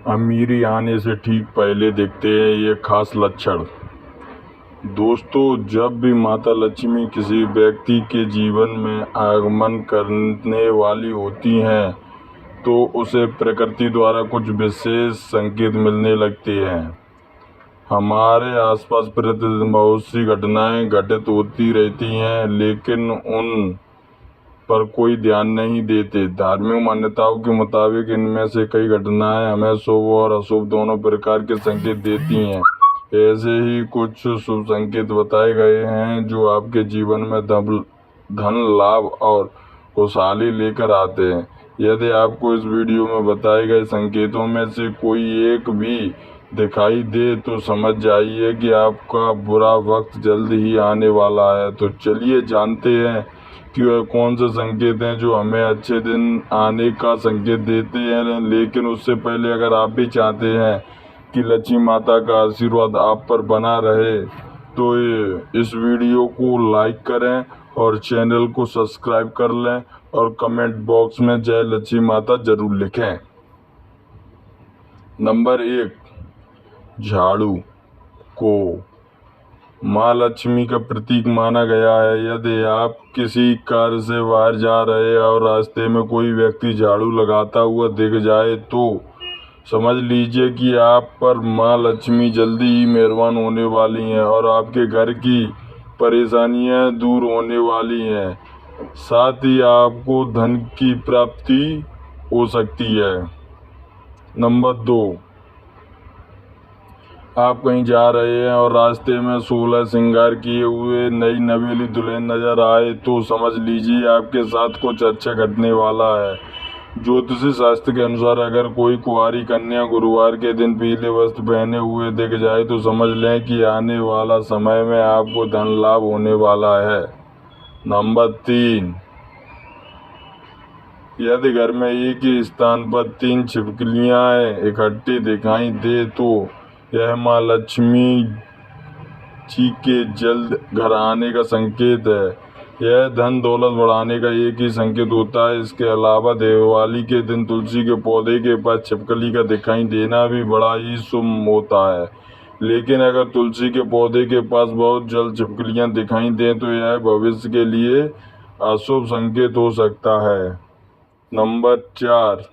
अमीरी आने से ठीक पहले दिखते हैं ये खास लक्षण। दोस्तों, जब भी माता लक्ष्मी किसी व्यक्ति के जीवन में आगमन करने वाली होती हैं तो उसे प्रकृति द्वारा कुछ विशेष संकेत मिलने लगते हैं। हमारे आसपास प्रतिदिन बहुत सी घटनाएं घटित होती रहती हैं, लेकिन उन पर कोई ध्यान नहीं देते। धार्मिक मान्यताओं के मुताबिक इनमें से कई घटनाएं हमें शुभ और अशुभ दोनों प्रकार के संकेत देती हैं। ऐसे ही कुछ शुभ संकेत बताए गए हैं जो आपके जीवन में धन लाभ और खुशहाली लेकर आते हैं। यदि आपको इस वीडियो में बताए गए संकेतों में से कोई एक भी दिखाई दे तो समझ जाइए कि आपका बुरा वक्त जल्द ही आने वाला है। तो चलिए जानते हैं कि वह कौन से संकेत हैं जो हमें अच्छे दिन आने का संकेत देते हैं। लेकिन उससे पहले अगर आप भी चाहते हैं कि लक्ष्मी माता का आशीर्वाद आप पर बना रहे तो इस वीडियो को लाइक करें और चैनल को सब्सक्राइब कर लें और कमेंट बॉक्स में जय लक्ष्मी माता जरूर लिखें। नंबर 1, झाड़ू को माँ लक्ष्मी का प्रतीक माना गया है। यदि आप किसी कार्य से बाहर जा रहे हैं और रास्ते में कोई व्यक्ति झाड़ू लगाता हुआ दिख जाए तो समझ लीजिए कि आप पर माँ लक्ष्मी जल्दी ही मेहरबान होने वाली हैं और आपके घर की परेशानियां दूर होने वाली हैं। साथ ही आपको धन की प्राप्ति हो सकती है। नंबर 2, आप कहीं जा रहे हैं और रास्ते में 16 श्रृंगार किए हुए नई नवेली दुल्हन नजर आए तो समझ लीजिए आपके साथ कुछ अच्छा घटने वाला है। ज्योतिषी शास्त्र के अनुसार अगर कोई कुंवारी कन्या गुरुवार के दिन पीले वस्त्र पहने हुए दिख जाए तो समझ लें कि आने वाला समय में आपको धन लाभ होने वाला है। नंबर 3, यदि घर में एक ही स्थान पर 3 छिपकलियां इकट्ठी दिखाई दे तो यह माँ लक्ष्मी जी के जल्द घर आने का संकेत है। यह धन दौलत बढ़ाने का एक ही संकेत होता है। इसके अलावा दिवाली के दिन तुलसी के पौधे के पास छिपकली का दिखाई देना भी बड़ा ही शुभ होता है। लेकिन अगर तुलसी के पौधे के पास बहुत जल्द छिपकलियां दिखाई दें तो यह भविष्य के लिए अशुभ संकेत हो सकता है। नंबर 4,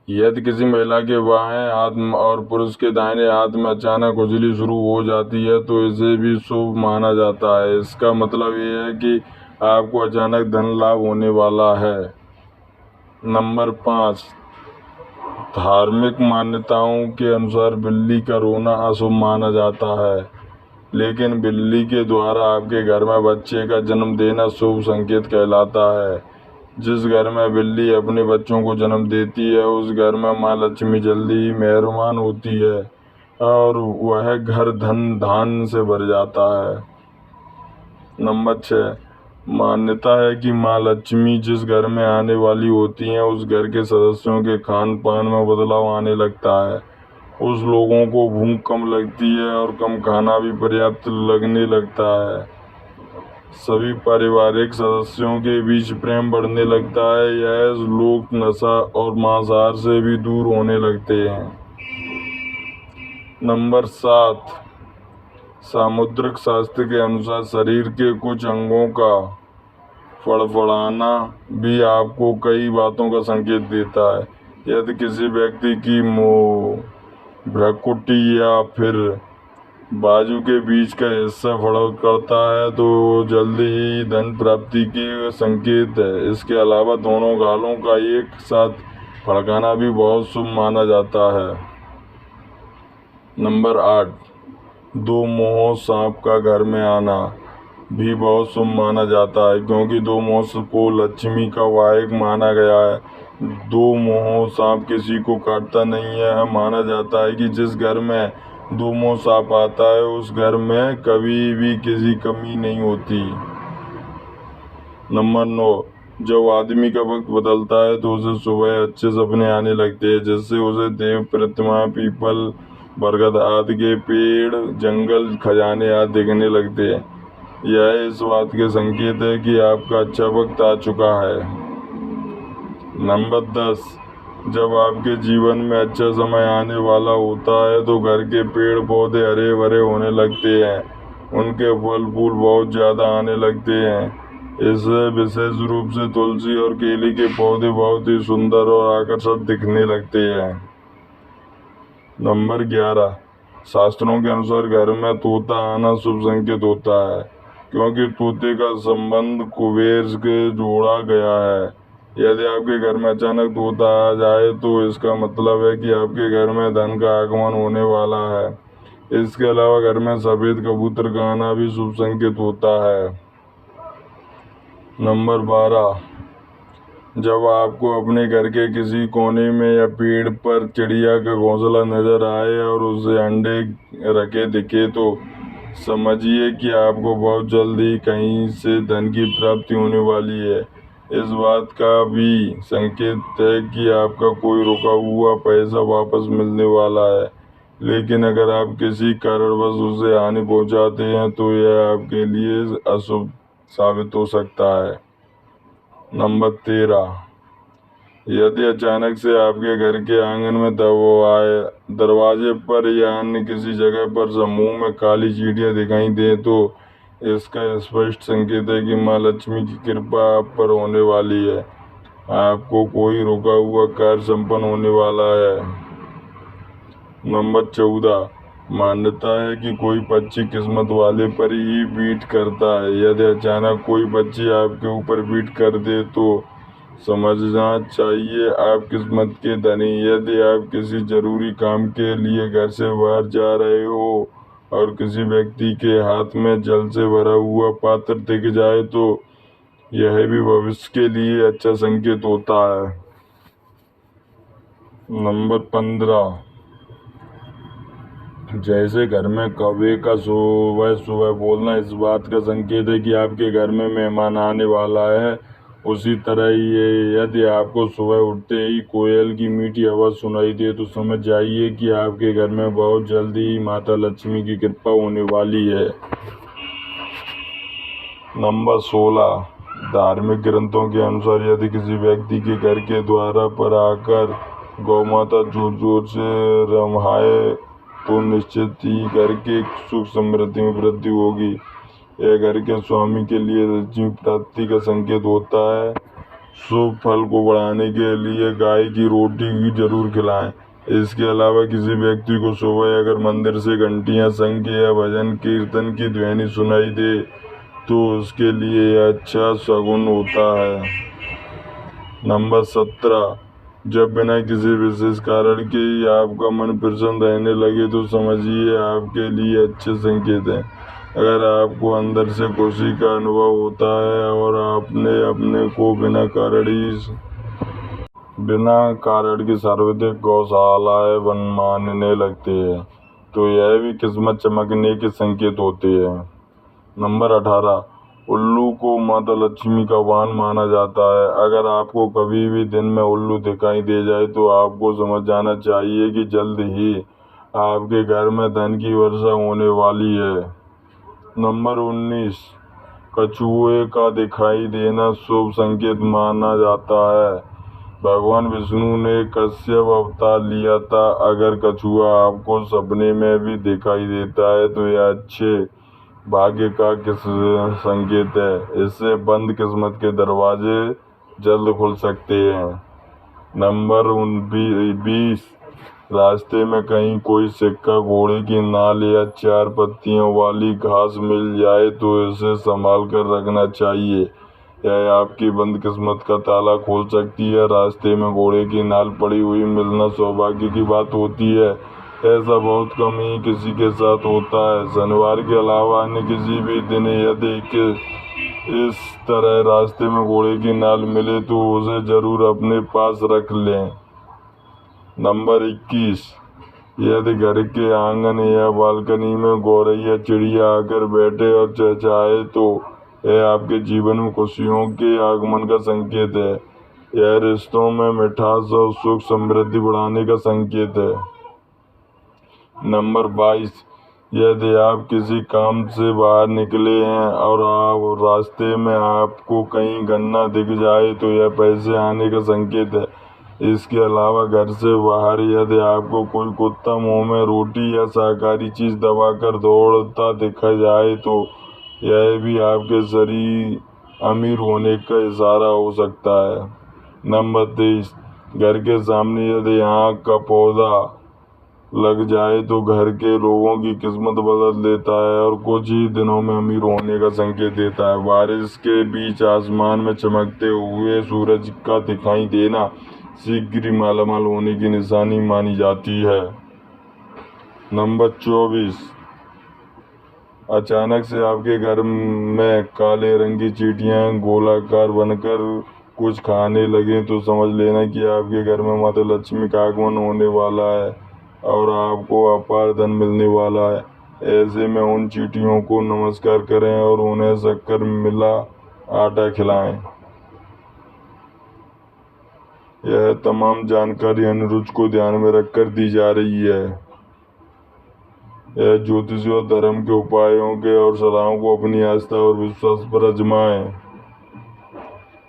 यदि किसी महिला के बाएं हाथ और पुरुष के दाहिने हाथ में अचानक खुजली शुरू हो जाती है तो इसे भी शुभ माना जाता है। इसका मतलब ये है कि आपको अचानक धन लाभ होने वाला है। नंबर 5, धार्मिक मान्यताओं के अनुसार बिल्ली का रोना अशुभ माना जाता है, लेकिन बिल्ली के द्वारा आपके घर में बच्चे का जन्म देना शुभ संकेत कहलाता है। जिस घर में बिल्ली अपने बच्चों को जन्म देती है उस घर में माँ लक्ष्मी जल्दी ही मेहरबान होती है और वह घर धन धान से भर जाता है। नंबर 6, मान्यता है कि माँ लक्ष्मी जिस घर में आने वाली होती हैं उस घर के सदस्यों के खान पान में बदलाव आने लगता है। उस लोगों को भूख कम लगती है और कम खाना भी पर्याप्त लगने लगता है। सभी पारिवारिक सदस्यों के बीच प्रेम बढ़ने लगता है। यह लोग नशा और मांसाहार से भी दूर होने लगते हैं। नंबर 7, सामुद्रिक शास्त्र के अनुसार शरीर के कुछ अंगों का फड़फड़ाना भी आपको कई बातों का संकेत देता है। यदि किसी व्यक्ति की भ्रुकुटी या फिर बाजू के बीच का हिस्सा फड़क करता है तो जल्दी ही धन प्राप्ति के संकेत है। इसके अलावा दोनों गालों का एक साथ फड़काना भी बहुत शुभ माना जाता है। नंबर 8, 2 मुंहों सांप का घर में आना भी बहुत शुभ माना जाता है, क्योंकि 2 मुंहों को लक्ष्मी का वाहक माना गया है। 2 मुंहों सांप किसी को काटता नहीं है। माना जाता है कि जिस घर में 2 मुंह सांप आता है उस घर में कभी भी किसी कमी नहीं होती। नंबर 9, जब आदमी का वक्त बदलता है तो उसे सुबह अच्छे सपने आने लगते हैं, जिससे उसे देव प्रतिमा, पीपल, बरगद आदि के पेड़, जंगल, खजाने आदि दिखने लगते हैं। यह इस बात के संकेत है कि आपका अच्छा वक्त आ चुका है। नंबर 10, जब आपके जीवन में अच्छा समय आने वाला होता है तो घर के पेड़ पौधे हरे भरे होने लगते हैं, उनके फल फूल बहुत ज़्यादा आने लगते हैं। इससे विशेष रूप से तुलसी और केले के पौधे बहुत ही सुंदर और आकर्षक दिखने लगते हैं। नंबर 11, शास्त्रों के अनुसार घर में तोता आना शुभ संकेत होता है, क्योंकि तोते का संबंध कुबेर से जोड़ा गया है। यदि आपके घर में अचानक तोता आ जाए तो इसका मतलब है कि आपके घर में धन का आगमन होने वाला है। इसके अलावा घर में सफेद कबूतर का आना भी शुभ संकेत होता है। नंबर 12, जब आपको अपने घर के किसी कोने में या पेड़ पर चिड़िया का घोंसला नजर आए और उसे अंडे रखे दिखे तो समझिए कि आपको बहुत जल्दी कहीं से धन की प्राप्ति होने वाली है। इस बात का भी संकेत है कि आपका कोई रुका हुआ पैसा वापस मिलने वाला है, लेकिन अगर आप किसी कारणवश उसे हानि पहुंचाते हैं तो यह आपके लिए अशुभ साबित हो सकता है। नंबर 13, यदि अचानक से आपके घर के आंगन में दरवाजे पर या अन्य किसी जगह पर समूह में काली चींटियां दिखाई दे तो इसका स्पष्ट संकेत है कि माँ लक्ष्मी की कृपा आप पर होने वाली है। आपको कोई रुका हुआ कार्य संपन्न होने वाला है। नंबर 14, मान्यता है कि कोई पक्षी किस्मत वाले पर ही बीट करता है। यदि अचानक कोई पक्षी आपके ऊपर बीट कर दे तो समझना चाहिए आप किस्मत के धनी। यदि आप किसी जरूरी काम के लिए घर से बाहर जा रहे हो और किसी व्यक्ति के हाथ में जल से भरा हुआ पात्र दिख जाए तो यह भी भविष्य के लिए अच्छा संकेत होता है। नंबर 15, जैसे घर में कौवे का सुबह सुबह बोलना इस बात का संकेत है कि आपके घर में मेहमान आने वाला है, उसी तरह ये यदि आपको सुबह उठते ही कोयल की मीठी आवाज़ सुनाई दे तो समझ जाइए कि आपके घर में बहुत जल्दी ही माता लक्ष्मी की कृपा होने वाली है। नंबर 16, धार्मिक ग्रंथों के अनुसार यदि किसी व्यक्ति के घर के द्वार पर आकर गौ माता जोर जोर से रम्हाए तो निश्चित ही घर के सुख समृद्धि में वृद्धि होगी। यह घर के स्वामी के लिए लक्ष्मी प्राप्ति का संकेत होता है। शुभ फल को बढ़ाने के लिए गाय की रोटी भी जरूर खिलाएं। इसके अलावा किसी व्यक्ति को सुबह अगर मंदिर से घंटियां, शंख या भजन कीर्तन की ध्वनि सुनाई दे तो उसके लिए यह अच्छा शगुन होता है। नंबर 17, जब बिना किसी विशेष कारण के ही आपका मन प्रसन्न रहने लगे तो समझिए आपके लिए अच्छे संकेत हैं। अगर आपको अंदर से खुशी का अनुभव होता है और आपने अपने को बिना कारण की सार्वजनिक गौशालाएं मानने लगते हैं तो यह भी किस्मत चमकने के संकेत होते हैं। नंबर 18, उल्लू को माता लक्ष्मी का वाहन माना जाता है। अगर आपको कभी भी दिन में उल्लू दिखाई दे जाए तो आपको समझ जाना चाहिए कि जल्द ही आपके घर में धन की वर्षा होने वाली है। नंबर 19, कछुए का दिखाई देना शुभ संकेत माना जाता है। भगवान विष्णु ने कश्यप अवतार लिया था। अगर कछुआ आपको सपने में भी दिखाई देता है तो यह अच्छे भाग्य का संकेत है। इससे बंद किस्मत के दरवाजे जल्द खुल सकते हैं। नंबर 20, रास्ते में कहीं कोई सिक्का, घोड़े की नाल या 4 पत्तियों वाली घास मिल जाए तो इसे संभाल कर रखना चाहिए। यह आपकी बंद किस्मत का ताला खोल सकती है। रास्ते में घोड़े की नाल पड़ी हुई मिलना सौभाग्य की बात होती है। ऐसा बहुत कम ही किसी के साथ होता है। शनिवार के अलावा अन्य किसी भी दिन यदि इस तरह रास्ते में घोड़े की नाल मिले तो उसे जरूर अपने पास रख लें। नंबर 21, यदि घर के आंगन या बालकनी में गौरैया चिड़िया आकर बैठे और चहचहाए तो यह आपके जीवन में खुशियों के आगमन का संकेत है। यह रिश्तों में मिठास और सुख समृद्धि बढ़ाने का संकेत है। नंबर 22, यदि आप किसी काम से बाहर निकले हैं और आप रास्ते में आपको कहीं गन्ना दिख जाए तो यह पैसे आने का संकेत है। इसके अलावा घर से बाहर यदि आपको कोई कुत्ता मुंह में रोटी या शाकाहारी चीज़ दबाकर दौड़ता देखा जाए तो यह भी आपके शरीर अमीर होने का इशारा हो सकता है। नंबर 23, घर के सामने यदि आग का पौधा लग जाए तो घर के लोगों की किस्मत बदल देता है और कुछ ही दिनों में अमीर होने का संकेत देता है। बारिश के बीच आसमान में चमकते हुए सूरज का दिखाई देना शीघ्र ही मालामाल होने की निशानी मानी जाती है। नंबर 24, अचानक से आपके घर में काले रंग की चींटियां गोलाकार बनकर कुछ खाने लगे तो समझ लेना कि आपके घर में माता लक्ष्मी का आगमन होने वाला है और आपको अपार धन मिलने वाला है। ऐसे में उन चींटियों को नमस्कार करें और उन्हें शक्कर मिला आटा खिलाएं। यह तमाम जानकारी अनुरुचि को ध्यान में रखकर दी जा रही है। यह ज्योतिष और धर्म के उपायों के और सलाहों को अपनी आस्था और विश्वास पर आजमाएं।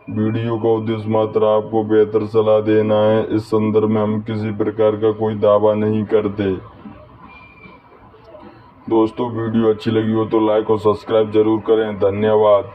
वीडियो का उद्देश्य मात्र आपको बेहतर सलाह देना है। इस संदर्भ में हम किसी प्रकार का कोई दावा नहीं करते। दोस्तों, वीडियो अच्छी लगी हो तो लाइक और सब्सक्राइब जरूर करें। धन्यवाद।